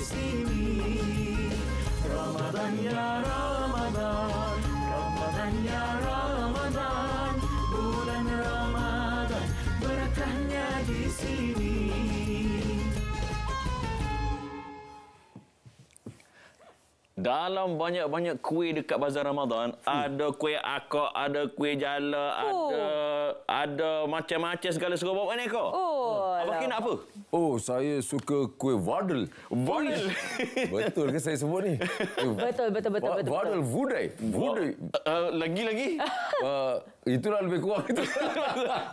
sini. Ramadan ya Ramadan, Ramadan ya Ramadan, bulan Ramadan, berkahnya di sini. Dalam banyak-banyak kuih dekat bazar Ramadan, ada kuih akak, ada kuih jala, ada macam-macam segala suka bawa ni kau. Abang Kin nak apa? Oh, saya suka kuih vadel. Vadel. Betul ke saya sebut ni? Betul. Vadel vudai. Lagi-lagi. Itulah lebih kurang itu.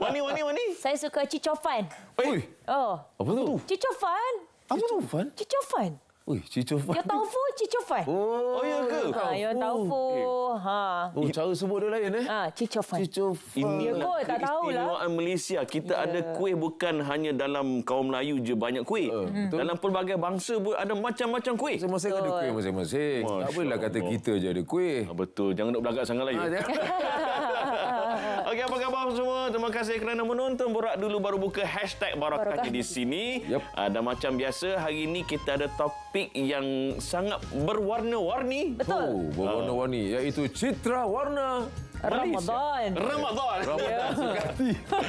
Wani. Saya suka cicofan. Oi, Oh. apa tu? Cicofan. Apa tu, Fan? Cicofan. Oi, cicofan. Ya taufu cicofan. Oh, ya ke? Ya taufu. Oh, cara sebut dia lain Cicofan. Cicofan. Ya kot, tak tahulah. Keistimewaan Malaysia. Kita ada kuih bukan hanya dalam kaum Melayu je banyak kuih. Dalam pelbagai bangsa pun ada macam-macam kuih. Masing-masing ada kuih masing-masing. Tak bolehlah kata kita je ada kuih. Betul. Jangan nak belagak sangat lagi. Okey, apa khabar semua? Terima kasih kerana menonton. Borak dulu baru buka #Barakahnya di sini. Dan macam biasa, hari ini kita ada topik yang sangat berwarna-warni. Betul. Berwarna-warni, iaitu citra warna Ramadan.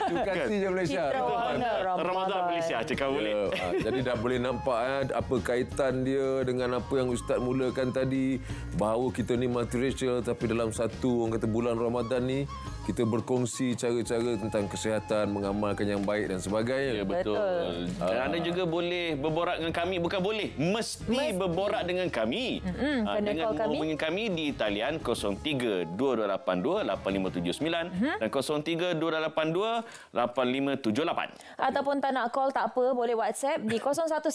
Sukati je Malaysia. Citra warna Ramadan Malaysia. Cakap boleh. Jadi dah boleh nampak apa kaitan dia dengan apa yang Ustaz mulakan tadi. Bahawa kita ni multiracial, tapi dalam satu orang kata bulan Ramadan ni kita berkongsi cara-cara tentang kesihatan, mengamalkan yang baik dan sebagainya. Ya, betul. Dan anda juga boleh berborak dengan kami. Bukan boleh, mesti berborak dengan kami. Dengan menghubungi kami di talian 03-2282-8579 dan 03-2282-8578. Ataupun tak nak call, tak apa. Boleh WhatsApp di 011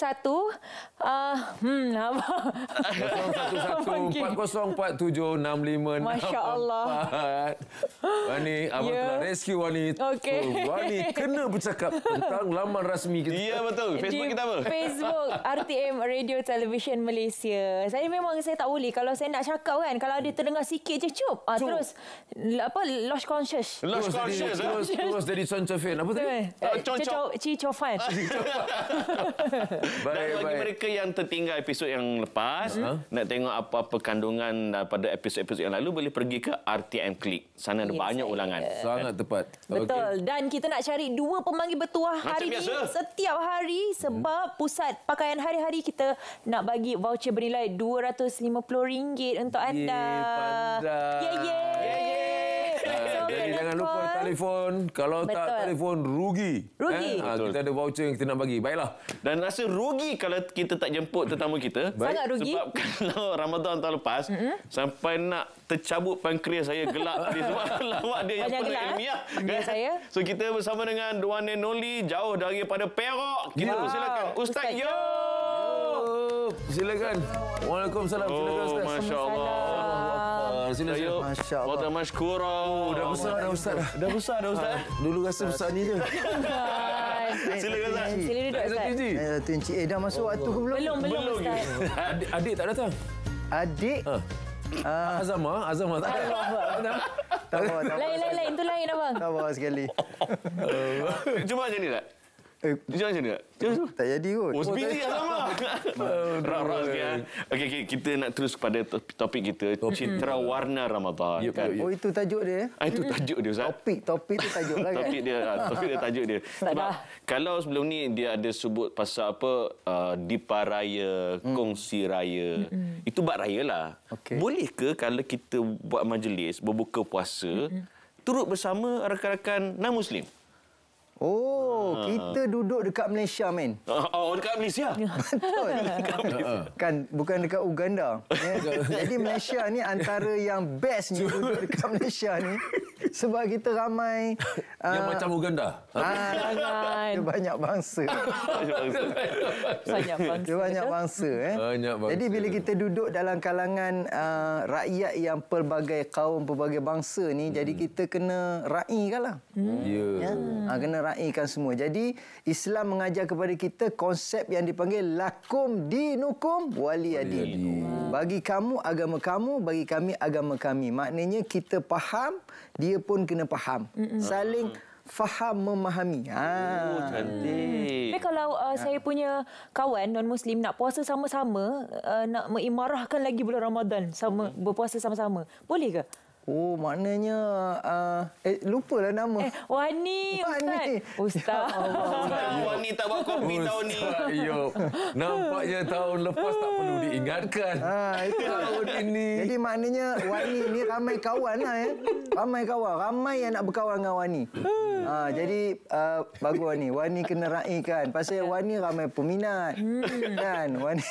011-4047-6564. Masya Allah. Wani, abang telah rescue Wani. Okey. So, Wani kena bercakap tentang laman rasmi kita. Ya, betul. Facebook kita apa? Facebook RTM Radio Television Malaysia. Saya tak boleh kalau saya nak cakap kan, kalau ada terdengar sikit je cup. Terus lost conscious. Lost conscious. Terus jadi concofen. Apa tadi? Cicofan. Dan bagi mereka yang tertinggal episod yang lepas, nak tengok apa-apa kandungan pada episod-episod yang lalu, boleh pergi ke RTM Click. Sana ada banyak ulangan. Sangat tepat. Betul. Dan kita nak cari 2 pemanggil bertuah hari ini setiap hari sebab pusat pakaian hari-hari kita nak bagi voucher bernilai RM250 untuk anda. Jadi jangan lupa telefon. Kalau tak telefon, rugi. Kita ada voucher yang kita nak bagi. Baiklah. Dan rasa rugi kalau kita tak jemput tetamu kita. Sangat rugi. Sebab kalau Ramadan tahun lepas, sampai nak tercabut pankreas saya gelap tadi sebab lawak dia yang penuh ilmiah. Saya. So kita bersama dengan Duan Noli jauh daripada Perak. Kita persilakan Ustaz Yo. Silakan. Waalaikumsalam. Silakan Ustaz. Masya-Allah. Silakan. Masya-Allah. Wa mashkura. Dah besar dah Ustaz. Dah besar dah Ustaz. Dulu rasa besar ni je. Silakan Ustaz. Sila duduk Ustaz. Satu Encik dah masuk waktu ke belum? Belum Ustaz. Adik tak datang? Adik? Azamah tak ada. Lain. Itu lain abang. Tak apa sekali. Cuba macam ni tak? Jangan macam ni tak? Tak jadi kot. Oh, sebiji sama. Rak-rak sikit. Okey, kita nak terus kepada topik kita. Citra warna Ramadan. Oh, itu tajuk dia? Itu tajuk dia, Ustaz. Topik tu tajuk lah kan? Topik dia tajuk dia. Sebab kalau sebelum ni dia ada sebut pasal apa, Dipa Raya, Kongsi Raya. Itu bab raya lah. Boleh ke kalau kita buat majlis, berbuka puasa, turut bersama rakan-rakan non-Muslim? Oh, kita duduk dekat Malaysia, men. Oh, dekat Malaysia? Betul. Kan, bukan dekat Uganda. Jadi Malaysia ni antara yang best ni duduk dekat Malaysia ni. Sebab kita ramai... yang macam Uganda? Dia banyak bangsa. Dia banyak bangsa. Jadi bila kita duduk dalam kalangan rakyat yang pelbagai kaum, pelbagai bangsa ni, jadi kita kena raikan lah. Kena raikan semua. Jadi Islam mengajar kepada kita konsep yang dipanggil lakum dinukum waliyadin. Bagi kamu agama kamu, bagi kami agama kami. Maknanya kita faham, dia pun kena faham. Saling faham memahami. Cantik. Tapi kalau saya punya kawan non-Muslim nak puasa sama-sama, nak mengimarahkan lagi bulan Ramadan sama berpuasa sama-sama, boleh ke? Oh, maknanya lupalah nama. Wani Ustaz. Wani tak buat kopi tahun ni. Ayup. Nampaknya tahun lepas tak perlu diingatkan. Itu tahun ini. Jadi maknanya Wani ni ramai kawan lah Ramai kawan. Ramai yang nak berkawan dengan Wani. Jadi bagus Wani. Wani kena raikan. Pasal Wani ramai peminat. Kan? Wani.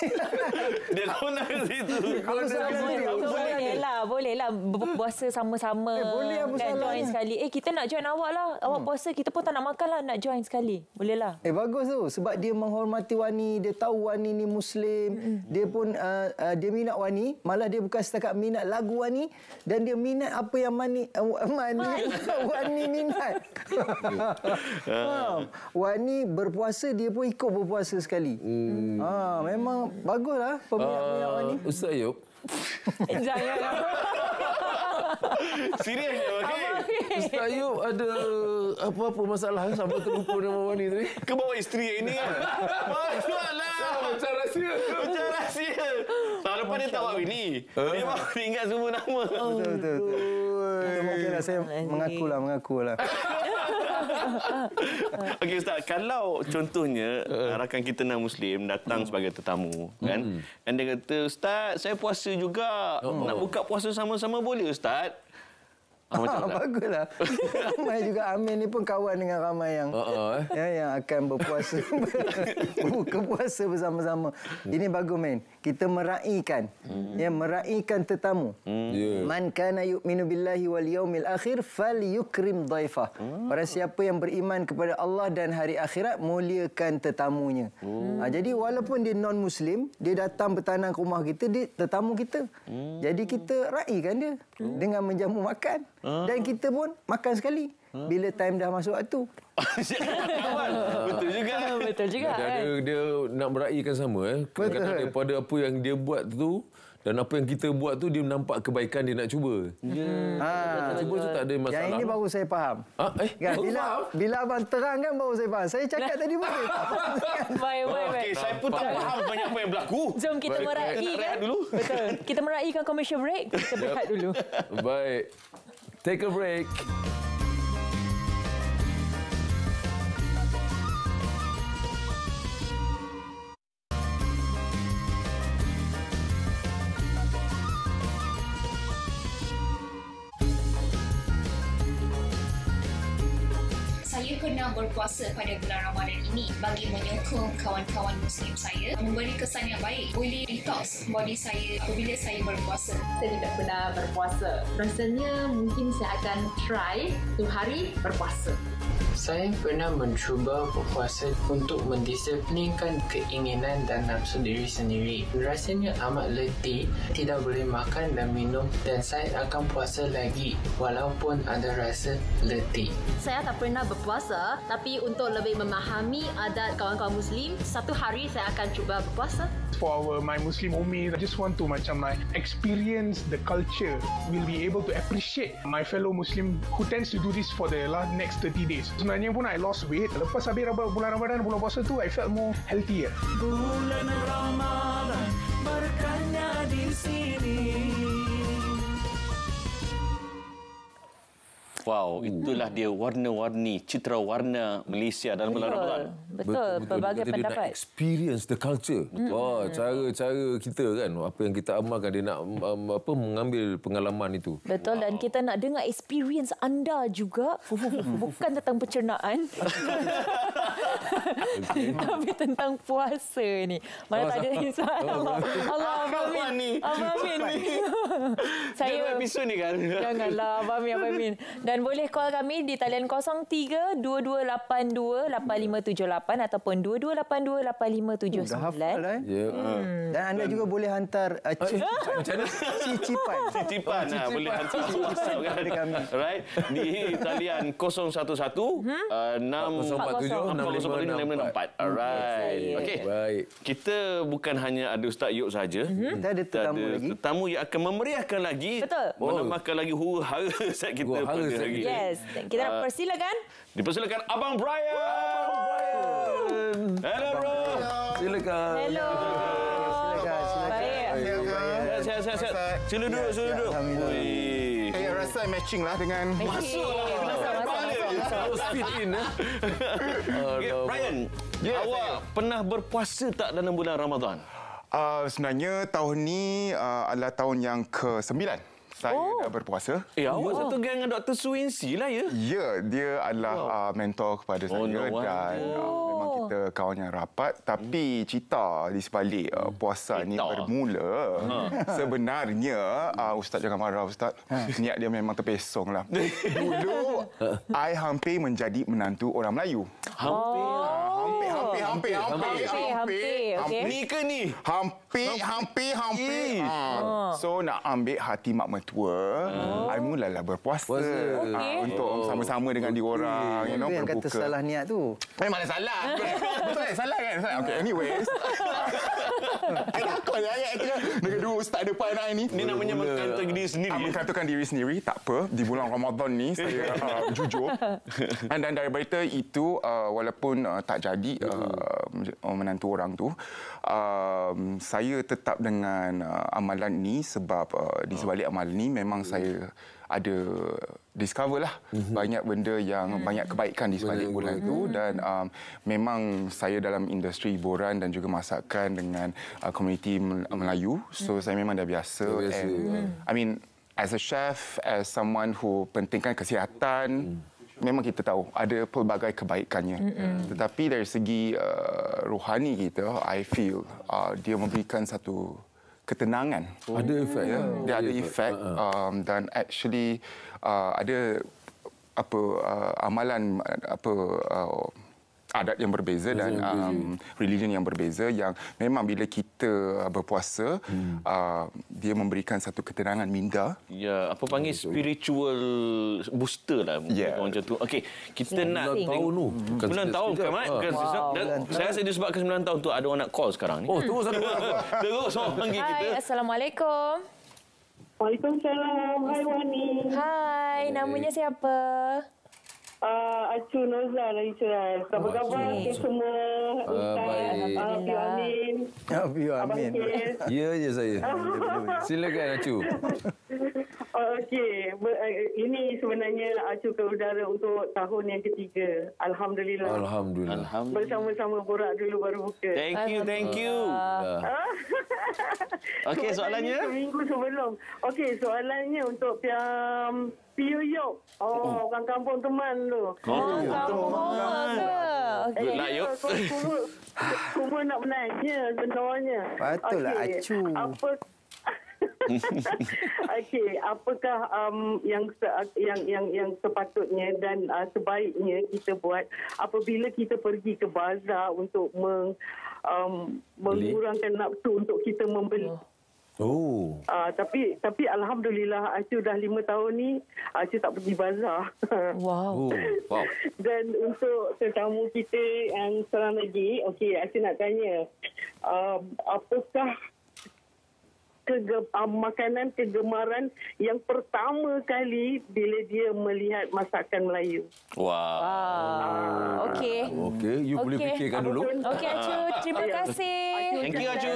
Dia guna situ. Boleh lah berpuasa sama-sama. Boleh apa dan salahnya? join sekali. Kita nak join awak lah. Awak puasa, kita pun tak nak makan lah. Nak join sekali. Boleh lah. Bagus tu. Sebab dia menghormati Wani. Dia tahu Wani ni Muslim. Dia pun dia minat Wani. Malah dia bukan setakat minat lagu Wani. Dan dia minat apa yang Wani minat. Wani berpuasa, dia pun ikut berpuasa sekali. Memang baguslah peminat-peminat Wani. Ustaz Ayub. Jangan. Serius je, okey? Ustaz Ayub ada apa-apa masalah sampai terlupa nama Wani tadi? Ke bawa isteri ini kan? Masya-Allah. Macam rahsia. Macam rahsia. Tahun lepas dia tak buat Wini. Dia baru ingat semua nama. Betul. Okeylah, saya mengakulah. Okey Ustaz, kalau contohnya rakan kita non-Muslim datang sebagai tetamu kan, dan dia kata, "Ustaz, saya puasa juga. Nak buka puasa sama-sama boleh Ustaz?" Baguslah. Ramai juga Amin ni pun kawan dengan ramai yang yang akan berpuasa buka puasa bersama-sama. Ini bagus men. Kita meraikan. Meraikan tetamu. Man kana yu'minu billahi wal yaumil akhir falyukrim dhaifah. Barang siapa yang beriman kepada Allah dan hari akhirat, muliakan tetamunya. Jadi walaupun dia non-Muslim, dia datang bertanang ke rumah kita, dia tetamu kita. Jadi kita raikan dia dengan menjamu makan. Dan kita pun makan sekali bila time dah masuk waktu. Betul juga. Dia nak meraihkan sama. Kadang-kadang daripada apa yang dia buat tu dan apa yang kita buat tu, dia nampak kebaikan, dia nak cuba. Cuba tu tak ada masalah. Yang ini baru saya faham. Kan, bila abang terangkan baru saya faham. Saya cakap tadi boleh. Baik. Okey, saya pun tak faham banyak apa yang berlaku. Jom kita meraikan dulu. Betul. Kita meraikan commercial break. Kita berehat dulu. Baik. Take a break. Saya pernah berpuasa pada bulan Ramadan ini bagi menyokong kawan-kawan Muslim saya memberi kesan yang baik. Boleh detox body saya apabila saya berpuasa. Saya tidak pernah berpuasa. Rasanya mungkin saya akan try 1 hari berpuasa. Saya pernah mencuba berpuasa untuk mendisiplinkan keinginan dan nafsu diri sendiri. Rasanya amat letih, tidak boleh makan dan minum, dan saya akan puasa lagi walaupun ada rasa letih. Saya tak pernah berpuasa, tapi untuk lebih memahami adat kawan-kawan Muslim, 1 hari saya akan cuba berpuasa. For my Muslim ummi, I just want to experience the culture. Will be able to appreciate my fellow Muslim who tends to do this for the next 30 days. Sebenarnya pun I lost weight. Lepas habis bulan Ramadan, bulan puasa tu, I felt more healthier. Bulan Ramadan, berkahnya di sini. Wow, itulah dia warna-warni, citra warna Malaysia dalam bulan Ramadan. Betul. Pelbagai Dia pendapat. nak experience the culture. Cara-cara kita kan, apa yang kita amalkan, dia nak mengambil pengalaman itu. Betul, dan kita nak dengar experience anda juga. Bukan tentang pencernaan. Tapi tentang puasa ni. Mana tak ada soalan. Allah, Abang Amin. Saya episod ni kan. Janganlah, Abang Amin. Dan boleh call kami di talian 03-2282-8578 ataupun 2282-8579. Dah hafal Dan anda juga boleh hantar cicipan. Boleh hantar WhatsApp kan. Right? Di talian 011 647 65 6.4. Alright. Okey. Baik. Kita bukan hanya ada Ustaz Yop saja. Kita ada tetamu lagi. Tetamu yang akan memeriahkan lagi. Betul. Menambahkan lagi huru-hara set kita Huru-hara pada set hari kita. ini. Yes. Kita nak persilakan. Dipersilakan Abang Brian. Hello bro. Silakan. Hello. Baik. Sihat. Sila duduk. Alhamdulillah. Ui. Saya rasa matching lah dengan Terus fit in. Okay, Brian, awak pernah berpuasa tak dalam bulan Ramadan? Sebenarnya tahun ni adalah tahun yang ke-9 saya dah berpuasa. Awak satu geng dengan Dr. Suinsi lah ya? Ya, dia adalah mentor kepada saya no dan memang kita kawan yang rapat. Tapi cerita di sebalik puasa ni bermula. Sebenarnya, Ustaz jangan marah Ustaz. Niat dia memang terpesong lah. Dulu, I hampir menjadi menantu orang Melayu. Hampir. Okey. Ni ke ni? Hampir. So nak ambil hati mak mertua, I mulalah berpuasa untuk sama-sama dengan diorang, Itu yang kata berbuka. salah niat tu. Memang salah. Betul kan? Salah kan? Okay, anyways. Kenapa ayat tu dengan dua ustaz depan I ni? Ni namanya mengkantor diri sendiri. Mengkantorkan diri sendiri, tak apa. Di bulan Ramadan ni saya jujur. Dan daripada itu, walaupun tak jadi menantu orang tu, saya tetap dengan amalan ni sebab di sebalik amalan ni memang saya ada discover lah banyak benda yang banyak kebaikan di sebalik bulan itu dan memang saya dalam industri hiburan dan juga masakan dengan komuniti Melayu, so saya memang dah biasa. I mean, as a chef, as someone who pentingkan kesihatan, memang kita tahu ada pelbagai kebaikannya. Tetapi dari segi rohani kita, I feel dia memberikan satu ketenangan. Ada efek ya? Dia ada efek dan actually ada amalan adat yang berbeza dan religion yang berbeza yang memang bila kita berpuasa dia memberikan satu ketenangan minda. Ya, apa panggil spiritual booster lah. Macam tu. Okey, kita nak tahun tu. 9 tahun kan, Mat? Saya rasa disebabkan 9 tahun tu ada orang nak call sekarang ni. Oh, terus ada. Terus orang panggil kita. Hai, Assalamualaikum. Waalaikumsalam. Hai Wani. Hai, namanya siapa? Acu Noza dari Ceras. Apa khabar semua? Baik. Amin. Amin. Ya je saya. Silakan Acu. Okey. Ini sebenarnya Acu ke udara untuk tahun yang ketiga. Alhamdulillah. Alhamdulillah. Bersama-sama borak dulu baru buka. Thank you. Okey, soalannya? Seminggu sebelum. Okey, soalannya untuk Pio Yok. Orang kampung teman tu. Kampung ke? Good luck, Yok. Cuma nak menanya sebenarnya. Patutlah Acu. Okey, apakah yang sepatutnya dan sebaiknya kita buat apabila kita pergi ke bazar untuk mengurangkan nafsu untuk kita membeli? Tapi alhamdulillah Acu dah 5 tahun ni Acu tak pergi bazar. Wow. Dan untuk tetamu kita yang sekarang lagi, okey, Acu nak tanya, apakah makanan kegemaran yang pertama kali bila dia melihat masakan Melayu? Okey. Okey, you boleh fikirkan dulu. Okey, Acu. Terima kasih. Thank you, Acu.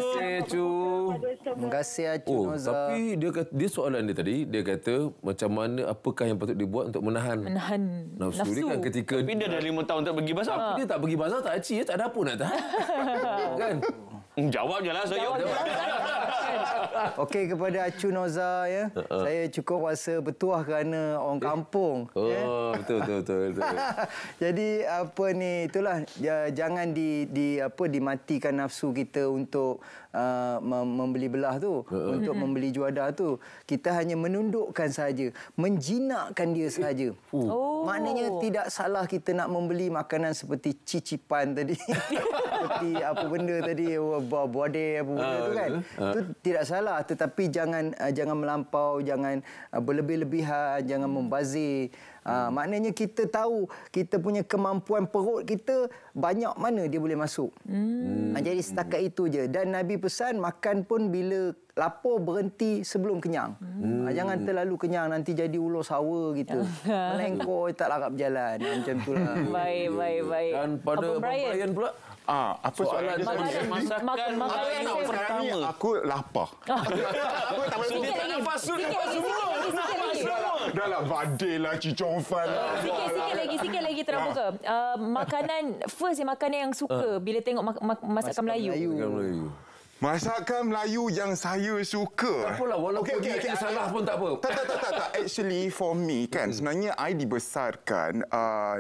Terima kasih Acu Noza. Tapi dia soalan dia tadi, dia kata macam mana, apakah yang patut dibuat untuk menahan nafsu dia kan ketika Tapi dia dah 5 tahun tak pergi bazar. Dia tak pergi bazar, tak aci, tak ada apa nak tahan. Kan? Jawab je lah saya. Okey, kepada Acu Noza ya. Saya cukup rasa bertuah kerana orang kampung. Betul. Jadi apa ni, itulah jangan dimatikan nafsu kita untuk membeli belah tu, untuk membeli juadah tu. Kita hanya menundukkan saja, menjinakkan dia saja. Maknanya tidak salah kita nak membeli makanan seperti cicipan tadi. Seperti apa benda tadi, buah-buah apa benda tu kan. Itu tidak salah, tetapi jangan melampau, jangan berlebih-lebihan, jangan membazir. Maknanya kita tahu kita punya kemampuan perut kita banyak mana dia boleh masuk. Jadi setakat itu je. Dan Nabi pesan makan pun bila lapar berhenti sebelum kenyang. Jangan terlalu kenyang nanti jadi ular sawa gitu. Melengkor tak larap berjalan. Macam itulah. Baik. Dan pada Brian pula. Apa soalan dia? Makanan Pertama, aku lapar. Aku tak boleh Sikit lagi. Dah lah badai lah, Cicong Fan lah. Sikit lagi terbuka. Makanan yang suka bila tengok masakan Melayu. Masakan Melayu yang saya suka. Tak apalah, walaupun dia salah pun tak apa. Tak. Actually, for me kan, sebenarnya I dibesarkan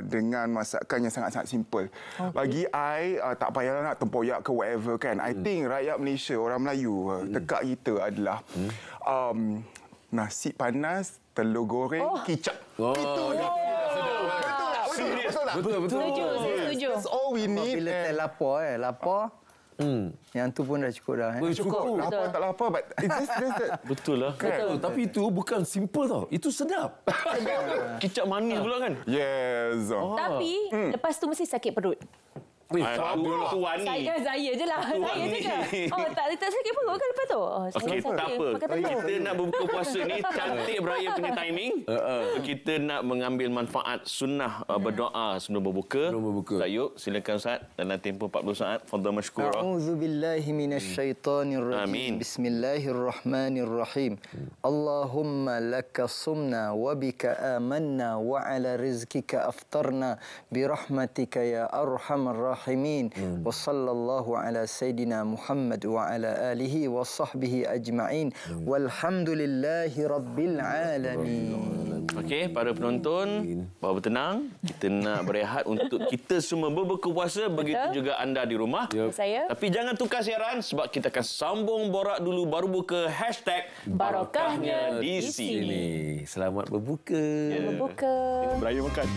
dengan masakan yang sangat-sangat simple. Bagi I, tak payahlah nak tempoyak ke whatever kan. I think rakyat Malaysia, orang Melayu, tekak kita adalah nasi panas, telur goreng, kicap. Itu je. Betul. Saya setuju. That's all we need. Bila lapar. Yang tu pun dah cukup dah. Cukup. Lapar tak lapar, but Betul lah. Betul. Tapi itu bukan simple tau. Itu sedap. Kicap manis pula kan? Yes. Tapi lepas tu mesti sakit perut. Tu wani. Saya je lah. Saya je ke? Tak sakit perut kan lepas tu? Okey, tak apa. Kita nak berbuka puasa ni cantik Brian punya timing. Kita nak mengambil manfaat sunnah berdoa sebelum berbuka. Yuk, silakan Ustaz dalam tempoh 40 saat. Fadhal mashkura. A'udzubillahi minasyaitonirrajim. Amin. Bismillahirrahmanirrahim. Allahumma laka sumna wa bika amanna wa ala rizkika aftarna birahmatika ya arhamar rahimin. Wa sallallahu ala sayyidina Muhammad wa ala alihi wa sahbihi ajma'in. Walhamdulillahi rabbil alamin. Okey, para penonton, bawa bertenang. Kita nak berehat untuk kita semua berbuka puasa. Begitu juga anda di rumah. Saya. Tapi jangan tukar siaran sebab kita akan sambung borak dulu baru buka #Barokahnya di sini. Selamat berbuka. Berbuka. Brian makan.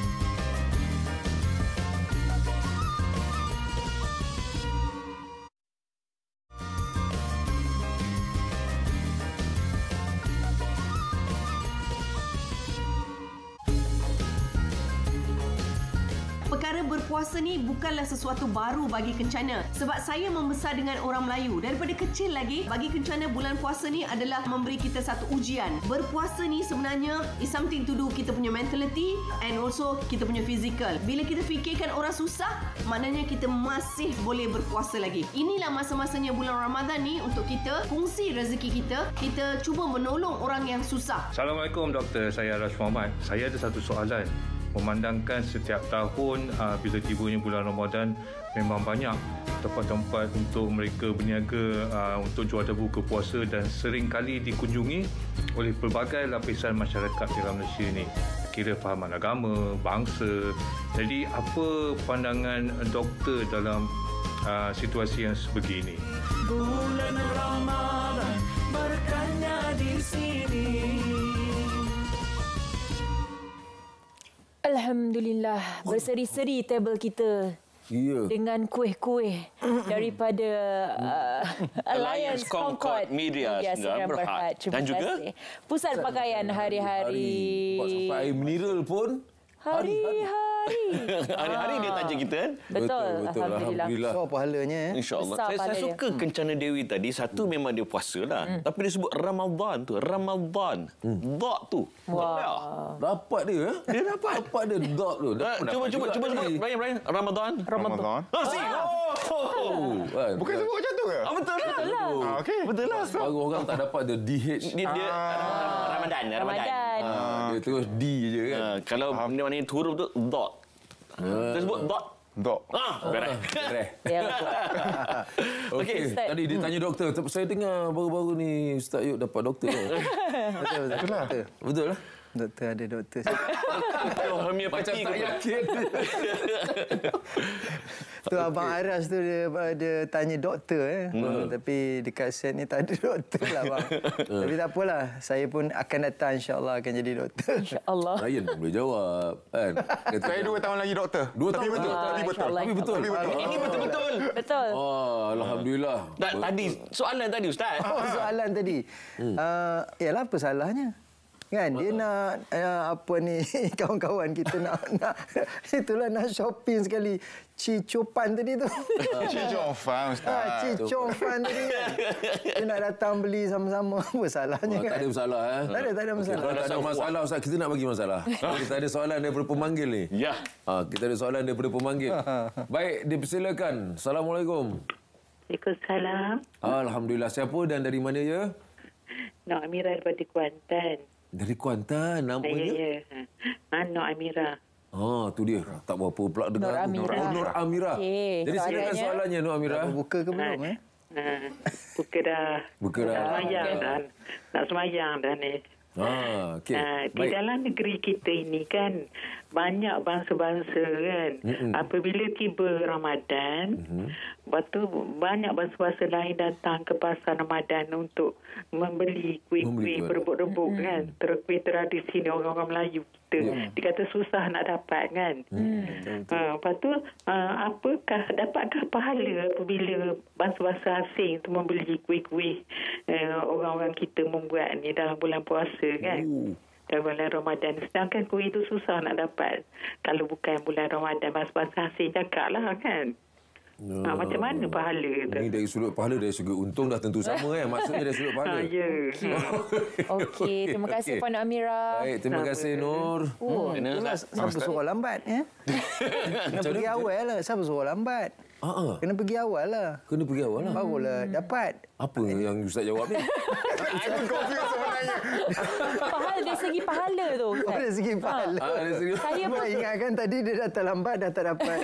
Perkara berpuasa ni bukanlah sesuatu baru bagi Kencana. Sebab saya membesar dengan orang Melayu. Daripada kecil lagi, bagi Kencana bulan puasa ni adalah memberi kita satu ujian. Berpuasa ni sebenarnya is something to do kita punya mentality and also kita punya physical. Bila kita fikirkan orang susah, maknanya kita masih boleh berpuasa lagi. Inilah masa-masanya bulan Ramadan ni untuk kita kongsi rezeki kita. Kita cuba menolong orang yang susah. Assalamualaikum Doktor, saya Arash Muhammad. Saya ada satu soalan. Memandangkan setiap tahun bila tibanya bulan Ramadan memang banyak tempat-tempat untuk mereka berniaga untuk jual buka puasa dan sering kali dikunjungi oleh pelbagai lapisan masyarakat dalam Malaysia ini. Kira fahaman agama, bangsa. Jadi apa pandangan doktor dalam situasi yang sebegini? Bulan Ramadan berkahnya di sini. Alhamdulillah, berseri-seri table kita dengan kuih-kuih daripada Alliance Concord Media Sdn Berhad. Dan juga Pusat Pakaian Hari-Hari. Buat sampai air mineral pun hari-hari dia taja kita kan? Betul. Alhamdulillah. So pahalanya. InsyaAllah. Saya suka Kencana Dewi tadi. Satu memang dia puasa lah. Tapi dia sebut Ramadan tu. Ramadan. Dot tu. Wah. Dapat dia. Dia dapat. Dapat dia dot tu. Cuba sebut. Brian. Ramadan. Bukan sebut macam tu ke? Betul lah. Okey. Betul lah. Baru orang tak dapat the DH. Dia Ramadan. Dia terus D je kan. Kalau mana huruf tu dot. Kita sebut dot. Beres. Okey, tadi dia tanya doktor. Saya dengar baru-baru ni Ustaz Yuk dapat doktor. Betul lah. Betul lah. Doktor ada doktor. Homeopati Macam tak yakin. Tu Abang Aras tu dia tanya doktor tapi dekat set ni tak ada doktor lah bang. Tapi tak apalah, saya pun akan datang, insya-Allah akan jadi doktor. Insya-Allah. Ryan pun boleh jawab kan. Saya 2 tahun lagi doktor. 2 tahun betul. Tapi betul. Tapi betul. Ini betul-betul. Betul. Oh, alhamdulillah. Tadi soalan tadi Ustaz. Soalan tadi. Yalah apa salahnya? Kan dia nak apa ni kawan-kawan kita nak itulah nak shopping sekali. Cicopan tadi tu. Cicopan Ustaz. Cicopan tadi kan. Dia nak datang beli sama-sama. Apa salahnya kan? Tak ada masalah Tak ada masalah. Kalau tak ada masalah Ustaz, kita nak bagi masalah. Kita ada soalan daripada pemanggil ni. Ya. Kita ada soalan daripada pemanggil. Baik, dipersilakan. Assalamualaikum. Waalaikumsalam. Alhamdulillah. Siapa dan dari mana ya? Nok Amira daripada Kuantan. Dari Kuantan, namanya? Ya. Nok Amira. Tu dia. Tak berapa pula dengar. Nur Amira. Okay, jadi silakan soalannya Nur Amira. Buka ke belum Buka dah. Buka dah. Nak semayang dah ni. Okay. Di dalam negeri kita ini kan banyak bangsa-bangsa kan. Apabila tiba Ramadan, lepas tu banyak bangsa-bangsa lain datang ke pasar Ramadan untuk membeli kuih-kuih berebut-rebut kan. Kuih tradisi ni orang-orang Melayu kita. Dikata susah nak dapat kan. Lepas tu dapatkah pahala apabila bangsa-bangsa asing tu membeli kuih-kuih orang-orang kita membuat ni dalam bulan puasa kan. Dalam bulan Ramadan. Sedangkan kuih itu susah nak dapat. Kalau bukan bulan Ramadan, bangsa-bangsa asing cakap lah kan. Macam mana pahala tu? Ini dari sudut pahala, dari segi untung dah tentu sama kan. Maksudnya dari sudut pahala. Ya. Okey, terima kasih Puan Amira. Baik, terima kasih Nur. Siapa suruh lambat ya? Kena pergi awal lah. Siapa suruh lambat? Kena pergi awal lah. Kena pergi awal lah. Barulah dapat. Apa yang Ustaz jawab ni? Saya confused sebenarnya. Pahala dari segi pahala tu. Dari segi pahala. Saya pun ingatkan tadi dia datang lambat dah tak dapat.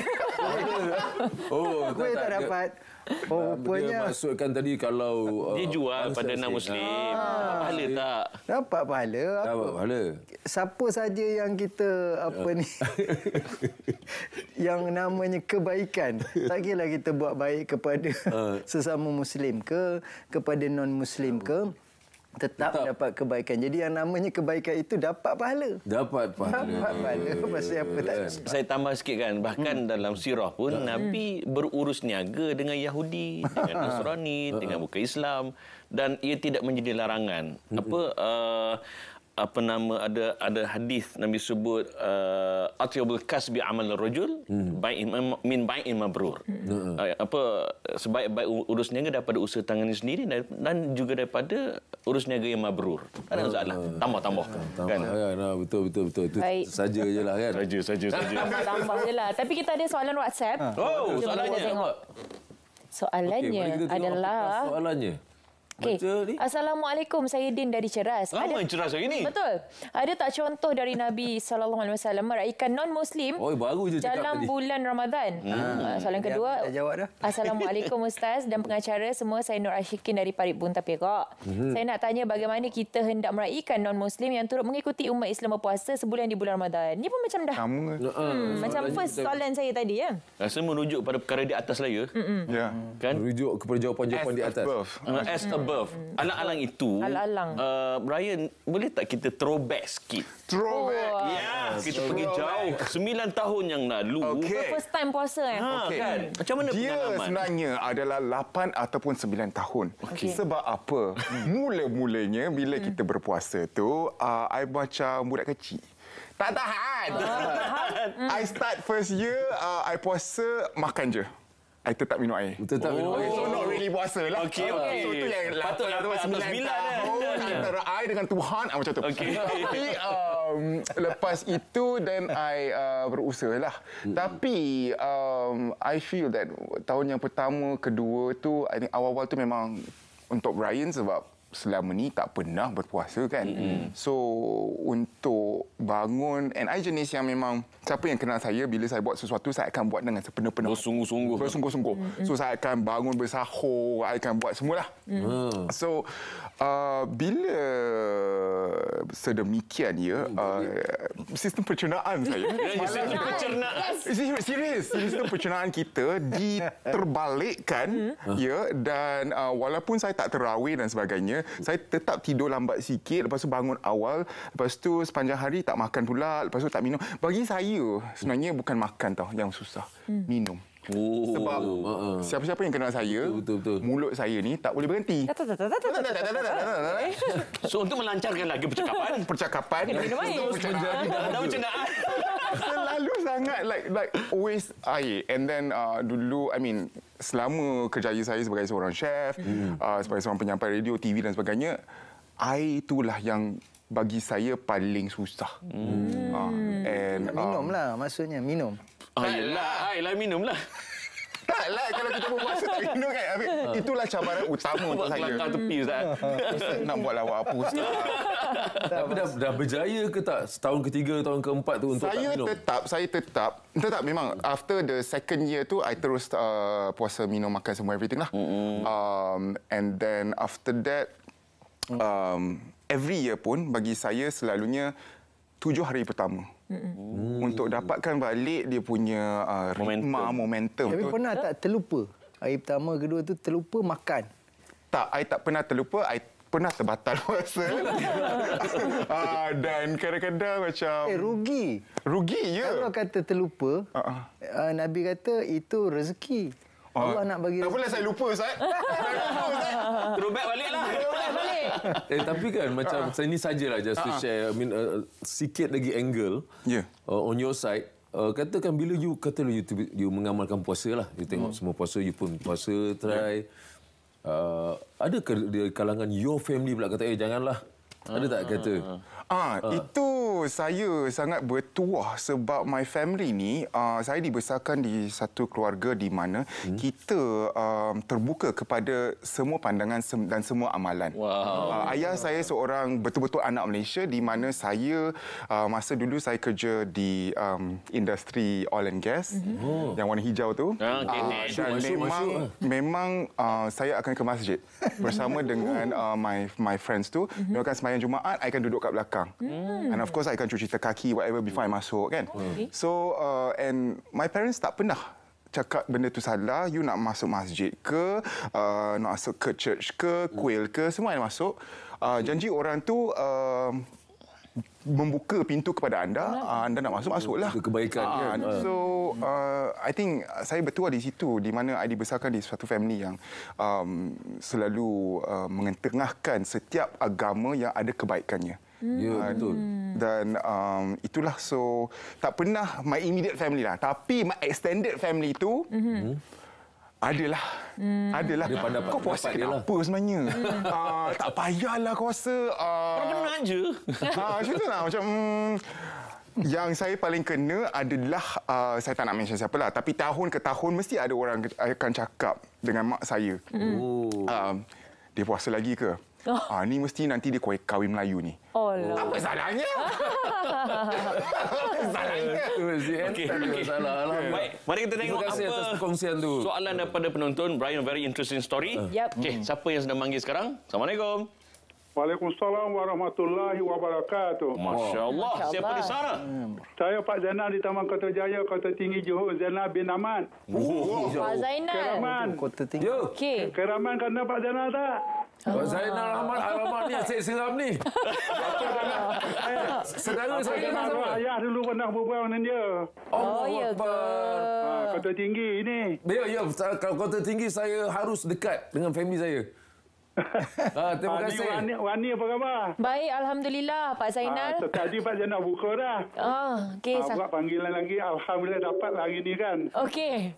Kuih tak dapat. Dia maksudkan tadi kalau dia jual pada non-Muslim. Pahala tak? Dapat pahala. Dapat pahala. Siapa saja yang kita yang namanya kebaikan. Tak kira kita buat baik kepada sesama Muslim ke, kepada non-Muslim ke, tetap dapat kebaikan. Jadi yang namanya kebaikan itu dapat pahala. Dapat pahala. Dapat pahala. Pasal apa tak? Saya tambah sikit kan. Bahkan dalam sirah pun Nabi berurus niaga dengan Yahudi, dengan Nasrani, dengan bukan Islam, dan ia tidak menjadi larangan. Ada hadis Nabi sebut atyabul kasbi amal rajul min bai'in mabrur. Sebaik-baik urus niaga daripada usaha tangannya sendiri dan juga daripada urus niaga yang mabrur. Tak ada masalah. Tambah kan. Betul. Itu saja jelah kan. Saja. tambah jelah. Tapi kita ada soalan WhatsApp. Soalannya adalah Okay. Assalamualaikum, saya Din dari Ceras. Lama yang ceras hari ni. Betul. Ada tak contoh dari Nabi SAW meraihkan non-Muslim dalam bulan Ramadan? Soalan kedua. Jawab dah. Assalamualaikum Ustaz dan pengacara semua. Saya Nur Ashikin dari Parit Bunta Perak. Saya nak tanya bagaimana kita hendak meraihkan non-Muslim yang turut mengikuti umat Islam berpuasa sebulan di bulan Ramadan. Ni pun macam dah. Macam first soalan saya tadi ya. Rasa merujuk pada perkara di atas lah ya. Kan? Merujuk kepada jawapan-jawapan di atas. As above. Alang-alang itu. Brian, boleh tak kita throwback sikit? Ya, kita pergi jauh. 9 tahun yang lalu. First time puasa kan? Macam mana dia pengalaman? Sebenarnya adalah 8 ataupun 9 tahun. Sebab apa? Mula-mulanya bila kita berpuasa tu, I macam budak kecil. Tak tahan. I start first year, I puasa makan je. I tetap minum air. Tetap minum air. So not really puasa lah. Okay. So tu yang 8 atau 9 tahun antara I dengan Tuhan macam tu. Tapi lepas itu then I berusaha lah. Tapi I feel that tahun yang pertama, kedua tu I think awal-awal tu memang untuk Brian sebab selama ni tak pernah berpuasa kan. So untuk bangun, and I jenis yang memang siapa yang kenal saya, bila saya buat sesuatu saya akan buat dengan sepenuh-penuh, bersungguh-sungguh. So saya akan bangun bersahur, saya akan buat semualah. So bila sedemikian sistem pencernaan saya sistem pencernaan kita diterbalikkan dan walaupun saya tak terawih dan sebagainya, saya tetap tidur lambat sikit, lepas tu bangun awal, lepas tu sepanjang hari tak makan pula, lepas tu tak minum. Bagi saya sebenarnya bukan makan tau yang susah, minum. Sebab siapa-siapa yang kenal saya, betul. Mulut saya ni tak boleh berhenti. So untuk melancarkan lagi percakapan menjadi pencernaan selalu sangat like always air. And then dulu, selama kerjaya saya sebagai seorang chef, sebagai seorang penyampai radio, TV dan sebagainya, air itulah yang bagi saya paling susah. Minumlah, maksudnya minum. Yelah, minumlah. Taklah kalau kita berpuasa tak minum kan. Itulah cabaran utama untuk saya. Kelakar tepi Ustaz. Nak buat lawak apa Ustaz? Tapi dah berjaya ke tak tahun ketiga, tahun keempat tu untuk tak minum? Saya tetap memang after the second year tu I terus puasa, minum, makan semua everything lah. And then after that every year pun bagi saya selalunya 7 hari pertama. Untuk dapatkan balik dia punya momentum. Tapi pernah tak terlupa? Hari pertama, kedua tu terlupa makan? Tak, I tak pernah terlupa. I pernah terbatal puasa. Dan kadang-kadang macam... Rugi, ya. Kalau kata terlupa, Nabi kata itu rezeki. Allah nak bagi rezeki. Tak boleh saya lupa, Ustaz. Throwback baliklah. Tapi kan macam saya ni sajalah just to share, sikit lagi angle on your side. Katakan bila you mengamalkan puasa lah, you tengok semua puasa, you pun puasa, try. Ada ke di kalangan your family pula kata, janganlah. Ada tak kata? Itu saya sangat bertuah sebab my family ni, saya dibesarkan di satu keluarga di mana kita terbuka kepada semua pandangan dan semua amalan. Ayah saya seorang betul-betul anak Malaysia di mana saya masa dulu saya kerja di industri oil and gas yang warna hijau tu. Dan memang saya akan ke masjid bersama dengan my friends tu. Mereka akan sembahyang Jumaat, I akan duduk kat belakang. And of course, I akan cuci kaki, whatever, before I masuk, kan. So, and my parents tak pernah cakap benda tu salah. You nak masuk masjid ke, nak masuk ke church ke, kuil ke, semua yang masuk. Janji orang tu membuka pintu kepada anda nak masuklah. Itu kebaikan. So, I think saya bertuah di situ, di mana I dibesarkan di suatu family yang selalu mengetengahkan setiap agama yang ada kebaikannya. Betul. Dan itulah, so tak pernah my immediate family lah, tapi my extended family tu adalah. Kau puasa kenapa sebenarnya? Tak payahlah kau rasa. Pernah je. Macam tu lah. Macam yang saya paling kena adalah, saya tak nak mention siapa lah, tapi tahun ke tahun mesti ada orang akan cakap dengan mak saya. Dia puasa lagi ke? Ni mesti nanti dia kahwin Melayu ni. Apa salahnya? Okey. Baik, mari kita tengok apa soalan daripada penonton. Brian, very interesting story. Okey, siapa yang sedang manggil sekarang? Assalamualaikum. Waalaikumsalam warahmatullahi wabarakatuh. Masya-Allah. Siapa di sana? Saya Pak Zainal di Taman Kota Jaya, Kota Tinggi, Johor. Zainal bin Ahmad. Pak Zainal. Keraman. Kota Tinggi. Okey. Keraman kenal Pak Zainal tak? Pak Zainal Ahmad alamat ni asyik seram ni. Saudara saya kenal. Ayah dulu pernah berbual dengan dia. Ya ke? Kota Tinggi ni. Ya. Kalau Kota Tinggi saya harus dekat dengan family saya. Terima kasih. Wani apa khabar? Baik, alhamdulillah Pak Zainal. Tadi Pak Zainal buka dah. Okey. Buat panggilan lagi, alhamdulillah dapat hari ni kan. Okey.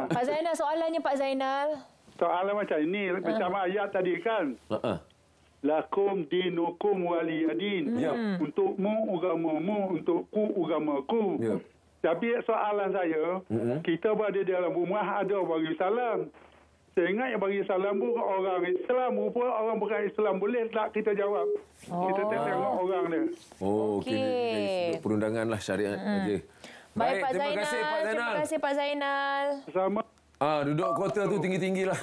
Pak Zainal, soalannya Pak Zainal. Soalan macam ini, macam ayat tadi kan. Lakum dinukum waliyadin. Untukmu agamamu, untukku agamaku. Tapi soalan saya, kita berada dalam rumah ada bagi salam. Saya ingat yang bagi salam pun orang Islam, rupa orang bukan Islam. Boleh tak kita jawab? Kita tengok orang dia. Oh, okey. Dari perundangan lah syariat. Okey. Baik, Pak terima Zainal. kasih Pak Zainal. Terima kasih Pak Zainal. Sama. Duduk kota tu tinggi-tinggi lah.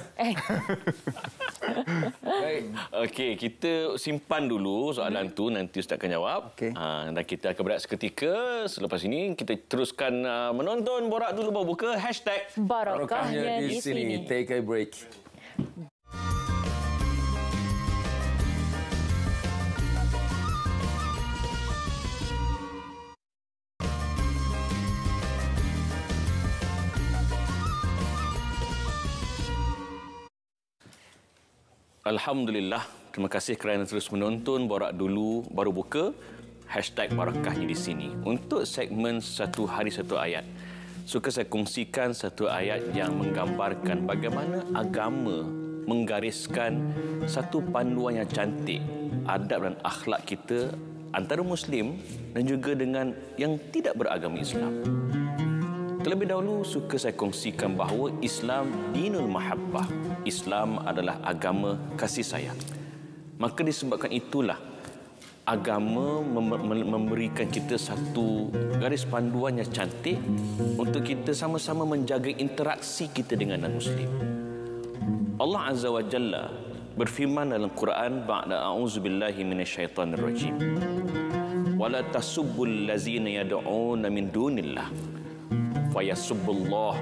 Baik. Okey, kita simpan dulu soalan tu, nanti Ustaz akan jawab. Dan kita akan berehat seketika. Selepas ini kita teruskan menonton Borak Dulu Baru Buka #Barokahnya di sini. Take a break. Alhamdulillah, terima kasih kerana terus menonton Borak Dulu Baru Buka #Barakahnya di sini. Untuk segmen Satu Hari Satu Ayat, suka saya kongsikan satu ayat yang menggambarkan bagaimana agama menggariskan satu panduan yang cantik adab dan akhlak kita antara Muslim dan juga dengan yang tidak beragama Islam. Terlebih dahulu, suka saya kongsikan bahawa Islam dinul mahabbah. Islam adalah agama kasih sayang. Maka disebabkan itulah agama memberikan kita satu garis panduan yang cantik untuk kita sama-sama menjaga interaksi kita dengan non-Muslim. Allah Azza wa Jalla berfirman dalam Quran, ba'da a'udzubillahi minasyaitonirrajim. Wala tasubbul ladzina yad'una min dunillah fayasubbullah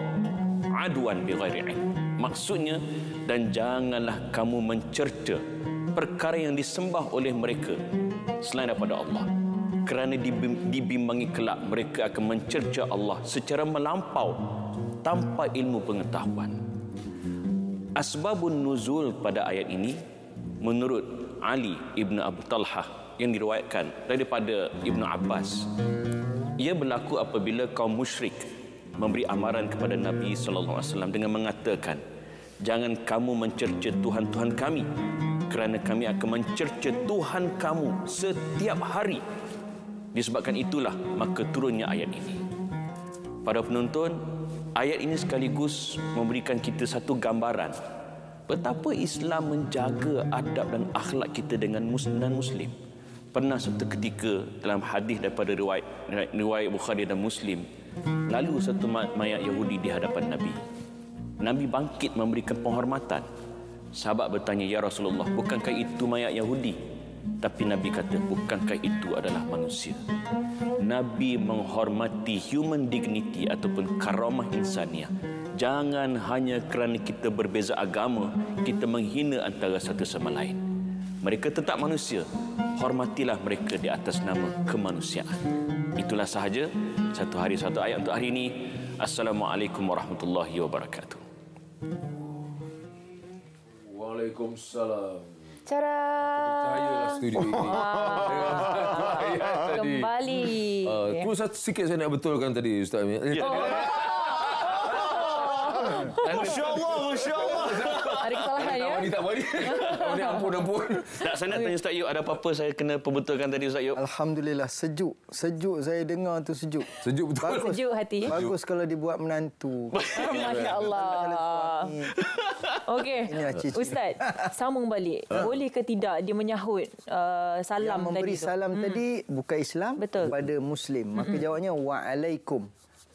adwan bighairi ilm. Maksudnya, dan janganlah kamu mencerca perkara yang disembah oleh mereka selain daripada Allah, kerana dibimbangi kelak mereka akan mencerca Allah secara melampau tanpa ilmu pengetahuan. Asbabun nuzul pada ayat ini menurut Ali Ibn Abu Talhah yang diriwayatkan daripada Ibn Abbas, ia berlaku apabila kaum musyrik memberi amaran kepada Nabi SAW dengan mengatakan, jangan kamu mencerca Tuhan-Tuhan kami, kerana kami akan mencerca Tuhan kamu setiap hari. Disebabkan itulah maka turunnya ayat ini. Para penonton, ayat ini sekaligus memberikan kita satu gambaran betapa Islam menjaga adab dan akhlak kita dengan non-Muslim. Pernah satu ketika dalam hadis daripada riwayat Bukhari dan Muslim, lalu satu mayat Yahudi di hadapan Nabi. Nabi bangkit memberikan penghormatan. Sahabat bertanya, ya Rasulullah, bukankah itu mayat Yahudi? Tapi Nabi kata, bukankah itu adalah manusia? Nabi menghormati human dignity ataupun karamah insaniah. Jangan hanya kerana kita berbeza agama, kita menghina antara satu sama lain. Mereka tetap manusia. Hormatilah mereka di atas nama kemanusiaan. Itulah sahaja Satu Hari Satu Ayat untuk hari ini. Assalamualaikum warahmatullahi wabarakatuh. Waalaikumsalam. Cara. Percayalah studio ini. Kembali. Aku sikit saya nak betulkan tadi Ustaz Amir. Masya Allah, Masya Allah. Ada kesalahan ya? Tak bagi. Ampun. Tak, saya nak tanya Ustaz Yub, ada apa-apa saya kena perbetulkan tadi Ustaz Yub? Alhamdulillah, sejuk. Sejuk saya dengar tu sejuk. Sejuk betul. Bagus. Sejuk hati. Bagus kalau dibuat menantu. Masya Allah. Okey, Ustaz, sambung balik. Boleh ke tidak dia menyahut salam yang memberi tadi tu? salam tadi bukan Islam. Betul. Kepada Muslim. Maka jawabnya wa'alaikum.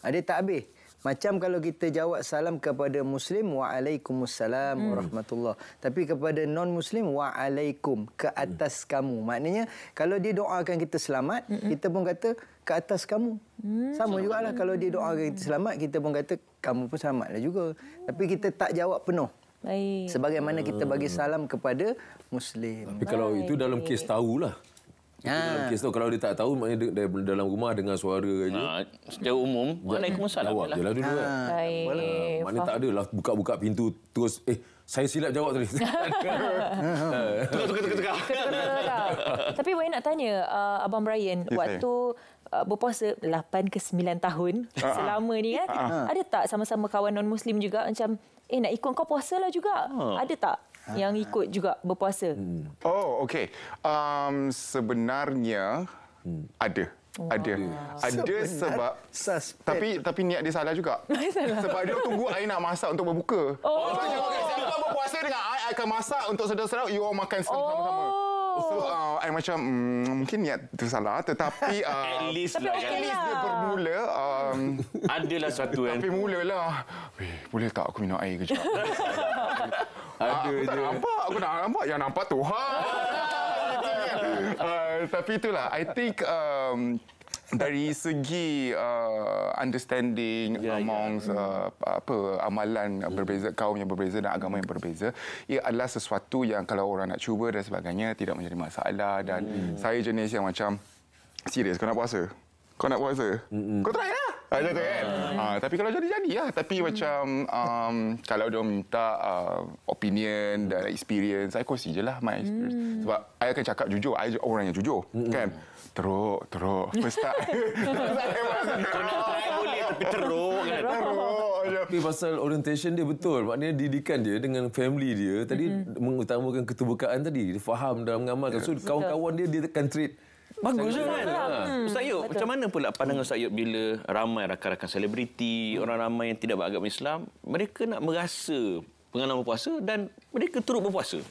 Dia tak habis. Macam kalau kita jawab salam kepada Muslim, wa'alaikumussalam warahmatullah. Tapi kepada non-Muslim, wa'alaikum, ke atas kamu. Maknanya, kalau dia doakan kita selamat, kita pun kata ke atas kamu. Sama jugalah kalau dia doakan kita selamat, kita pun kata kamu pun selamatlah juga. Tapi kita tak jawab penuh. Baik. Sebagaimana kita bagi salam kepada Muslim. Tapi kalau itu dalam kes tahulah. Dalam kes tu, kalau dia tak tahu, maknanya dalam rumah dengar suara aja. Secara umum, waalaikumsalam. Jawab je lah dulu kan. Baik. Maknanya tak adalah buka-buka pintu terus, saya silap jawab tadi. Tukar. Tapi saya nak tanya Abang Brian, waktu berpuasa 8 ke 9 tahun selama ni kan, ada tak sama-sama kawan non-Muslim juga macam, nak ikut kau puasa lah juga? Ada tak yang ikut juga berpuasa? Oh, okey. Sebenarnya ada. Ada sebab tapi niat dia salah juga. Sebab dia tunggu I nak masak untuk berbuka. Siapa berpuasa dengan I akan masak untuk saudara-saudara, you all makan sama-sama. So I macam mungkin niat tu salah, tetapi at least dia bermula adalah satu kan. Tapi mulalah, boleh tak aku minum air kejap? Aku tak nampak, yang nampak Tuhan. Tapi itulah, I think dari segi understanding amongst amalan berbeza, kaum yang berbeza dan agama yang berbeza, ia adalah sesuatu yang kalau orang nak cuba dan sebagainya tidak menjadi masalah. Dan saya jenis yang macam serius, kau nak puasa? Kau try lah. Macam tu kan. Tapi kalau jadi lah. Tapi macam kalau dia minta opinion dan experience, saya kongsi je lah my experience. Sebab saya akan cakap jujur, saya orang yang jujur. Kan? Teruk. First time. Kau nak try boleh, tapi teruk kan? Tapi pasal orientation dia betul. Maknanya didikan dia dengan family dia. Tadi mengutamakan keterbukaan tadi. Dia faham dalam mengamalkan. So kawan-kawan dia akan treat bagus kan? Ustaz Yop, macam mana pula pandangan Ustaz Yop bila ramai rakan-rakan selebriti, orang ramai yang tidak beragama Islam, mereka nak merasa pengalaman berpuasa dan mereka turut berpuasa?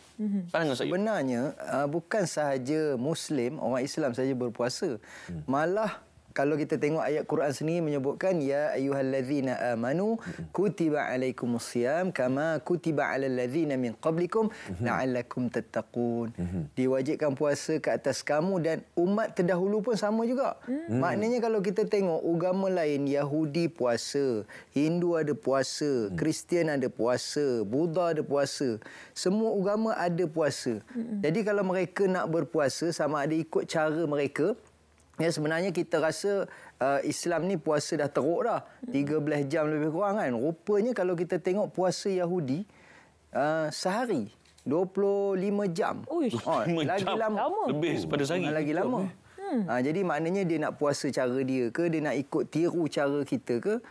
Pandangan Ustaz Yop? Sebenarnya bukan sahaja Muslim, orang Islam saja berpuasa. Malah kalau kita tengok ayat Quran sendiri menyebutkan ya ayyuhallazina amanu kutiba alaikumusiyam kama kutiba alal ladzina min qablikum la'allakum tattaqun. Diwajibkan puasa ke atas kamu dan umat terdahulu pun sama juga. Maknanya kalau kita tengok agama lain, Yahudi puasa, Hindu ada puasa, Kristian ada puasa, Buddha ada puasa. Semua agama ada puasa. Jadi kalau mereka nak berpuasa sama ada ikut cara mereka. Ya, sebenarnya kita rasa Islam ni puasa dah teruk dah. 13 jam lebih kurang kan. Rupanya kalau kita tengok puasa Yahudi sehari 25 jam. Lagi lama. Lebih daripada sehari. Lagi lama. Jadi maknanya dia nak puasa cara dia ke, dia nak ikut tiru cara kita ke?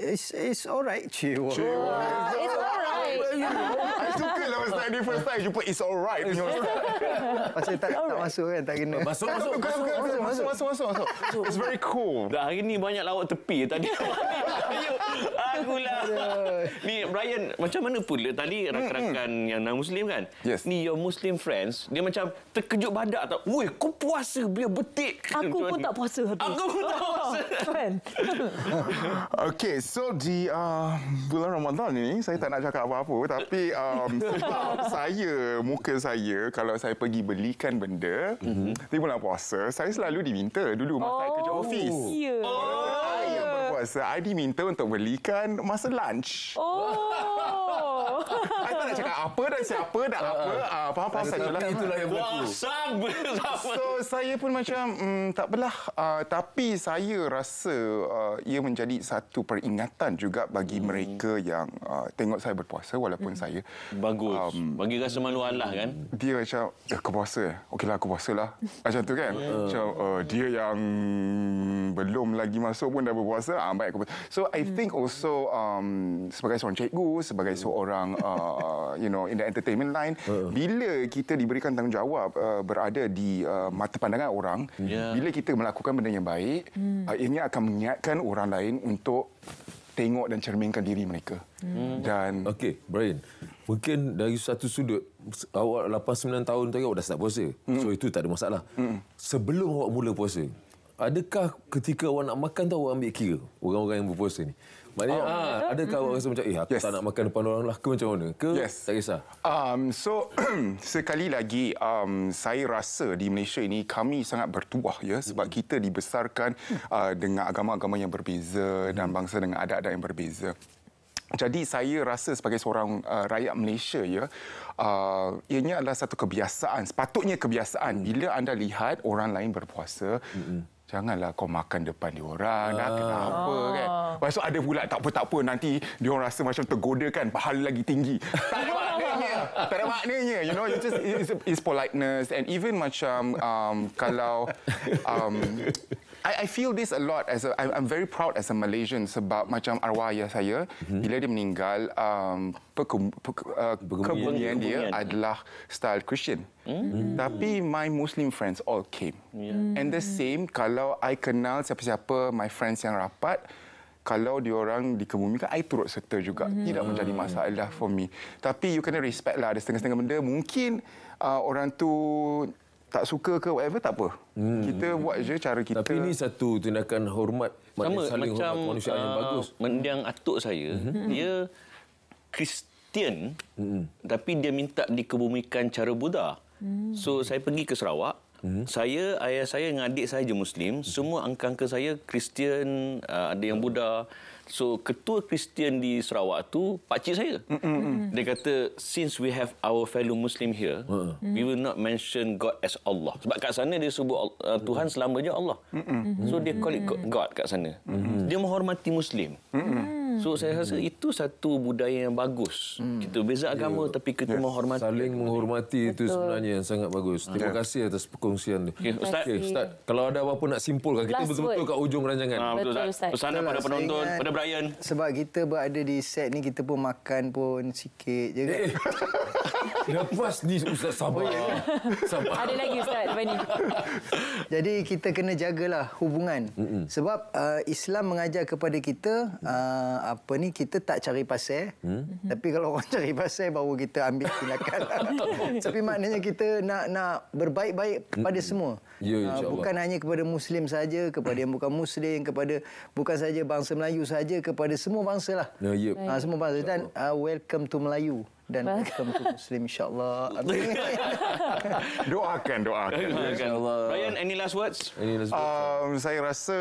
It's alright. It's alright. I suka lah Ustaz ni first time jumpa it's alright punya Ustaz. Pasal tak masuk kan, tak kena. Masuk. It's very cool. Dah hari ni banyak lawak tepi tadi. Akulah. Ni Brian, macam mana pula tadi rakan-rakan yang non-Muslim kan? Yes. Ni your Muslim friends, dia macam terkejut badak tau. Woi, kau puasa bila betik. Aku pun tak puasa habis. Aku pun tak puasa. Kan? Okay, so di bulan Ramadan ni saya tak nak cakap apa-apa, tapi sebab muka saya kalau saya pergi belikan benda di bulan puasa, saya selalu diminta dulu masa saya kerja office. Saya yang berpuasa, saya diminta untuk belikan masa lunch. Saya tak nak cakap apa dan siapa dan apa. Faham sajalah. Itulah yang berlaku. Sama. So saya pun macam tak apalah. Tapi saya rasa ia menjadi satu peringatan juga bagi mereka yang tengok saya berpuasa walaupun saya. Bagus. Bagi rasa malu Allah kan? Dia macam, kau puasa? Okeylah, aku puasa lah. Macam tu kan? Macam dia yang belum lagi masuk pun dah berpuasa. Baik aku puasa. So I think also sebagai seorang cikgu, sebagai seorang in the entertainment line, bila kita diberikan tanggungjawab berada di mata pandangan orang, bila kita melakukan benda yang baik, ini akan mengingatkan orang lain untuk tengok dan cerminkan diri mereka. Dan okey, Brian, mungkin dari satu sudut awak 8-9 tahun tadi awak dah start puasa. So itu tak ada masalah. Sebelum awak mula puasa, adakah ketika awak nak makan tu awak ambil kira orang-orang yang berpuasa ni? Maknanya adakah awak rasa macam aku tak nak makan depan orang lah ke macam mana? Ke tak kisah? So sekali lagi saya rasa di Malaysia ini kami sangat bertuah ya, sebab kita dibesarkan dengan agama-agama yang berbeza dan bangsa dengan adat-adat yang berbeza. Jadi saya rasa sebagai seorang rakyat Malaysia ya, ianya adalah satu kebiasaan, sepatutnya kebiasaan bila anda lihat orang lain berpuasa, janganlah kau makan depan diorang. Kenapa kan? Lepas tu ada pula tak apa nanti diorang rasa macam tergoda kan, pahala lagi tinggi. Tak ada maknanya. You know, it's politeness. And even macam kalau I feel this a lot I'm very proud as a Malaysian sebab macam arwah ayah saya bila dia meninggal kebumian dia adalah style Christian. Tapi my Muslim friends all came. And the same kalau I kenal siapa-siapa my friends yang rapat, kalau diorang dikebumikan, I turut serta juga. Tidak menjadi masalah for me. Tapi you kena respect lah. Ada setengah-setengah benda mungkin orang tu tak suka ke whatever, tak apa. Kita buat je cara kita. Tapi ini satu tindakan hormat. Sama saling macam hormat manusia yang bagus. mendiang atuk saya, dia Kristian, tapi dia minta dikebumikan cara Buddha. So saya pergi ke Sarawak. Saya, ayah saya dengan adik saya je Muslim. Semua angka-angka saya Kristian, ada yang Buddha. So ketua Kristian di Sarawak tu pakcik saya. Dia kata, since we have our fellow Muslim here, we will not mention God as Allah. Sebab kat sana dia sebut Tuhan selamanya Allah. So dia call it God kat sana. Dia menghormati Muslim. So saya rasa itu satu budaya yang bagus. Kita beza agama tapi kita menghormati. Saling menghormati itu sebenarnya yang sangat bagus. Terima kasih atas perkongsian. Ustaz, kalau ada apa-apa nak simpulkan, kita betul-betul kat ujung rancangan. Betul Ustaz. Pesanan pada penonton, pada Brian. Sebab kita berada di set ni, kita pun makan pun sikit je kan. Dah puas ni Ustaz, sabar. Ada lagi Ustaz lepas ni. Jadi kita kena jagalah hubungan. Sebab Islam mengajar kepada kita kita tak cari pasal. Tapi kalau orang cari pasal baru kita ambil tindakan. Tapi maknanya kita nak berbaik-baik kepada semua. Bukan hanya kepada Muslim saja, kepada yang bukan Muslim, kepada bukan saja bangsa Melayu saja, kepada semua bangsa lah. Semua bangsa. Dan welcome to Melayu. Dan welcome to Muslim, insyaAllah. Doakan. InsyaAllah. Brian, any last words? Saya rasa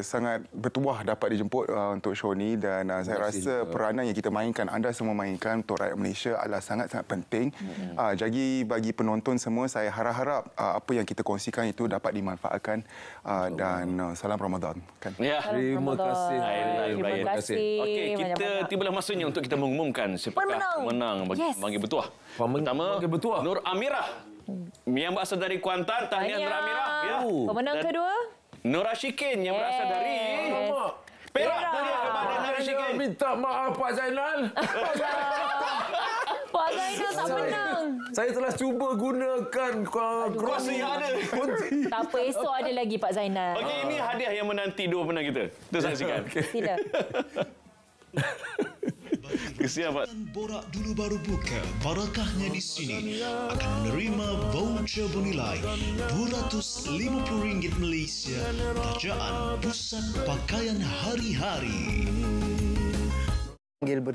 sangat bertuah dapat dijemput untuk show ni dan saya rasa peranan yang kita mainkan, anda semua mainkan untuk rakyat Malaysia adalah sangat-sangat penting. Jadi bagi penonton semua, saya harap-harap apa yang kita kongsikan itu dapat dimanfaatkan dan salam Ramadan. Terima kasih. Terima kasih. Okey, kita tibalah masanya untuk kita mengumumkan siapakah menang bagi bertuah. Pertama, Nur Amirah yang berasal dari Kuantan. Tahniah Nur Amirah. Ya. Pemenang kedua, Nur Ashikin yang berasal dari Perak. Tahniah kepada Nur Ashikin. Minta maaf Pak Zainal. Pak Zainal tak menang. Saya telah cuba gunakan kuasa yang ada. Tak apa, esok ada lagi Pak Zainal. Okey, ini hadiah yang menanti dua pemenang kita. Kita saksikan. Sila. Kesian Pak. Borak dulu baru buka. Barakahnya di sini akan menerima voucher bernilai RM250 Malaysia. Tajaan Pusat Pakaian Hari-Hari.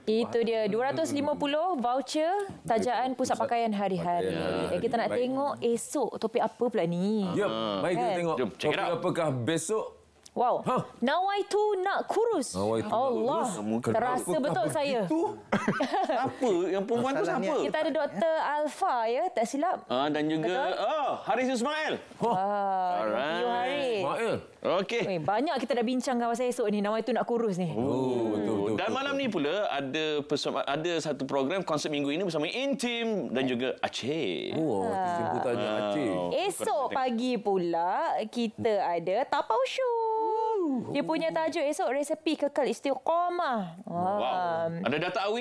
Itu dia 250 voucher tajaan Pusat Pakaian Hari-Hari. Dan kita nak tengok esok topik apa pula ni. Mari kita tengok topik apakah besok. Wow. Nawaitu nak kurus. Allah. Terasa betul saya. Apa? Yang perempuan tu siapa? Kita ada Dr. Alfa ya, tak silap. Dan juga Haris Ismail. Alright. Ismail. Okey. Banyak kita dah bincangkan pasal esok ni, Nawaitu nak kurus ni. Betul. Dan malam ni pula ada satu program konsep minggu ini bersama Intim dan juga Aceh. Sebutannya Aceh. Esok pagi pula kita ada Tapau Show. Dia punya tajuk esok resepi kekal istiqamah. Wow. Ada Dato' Awi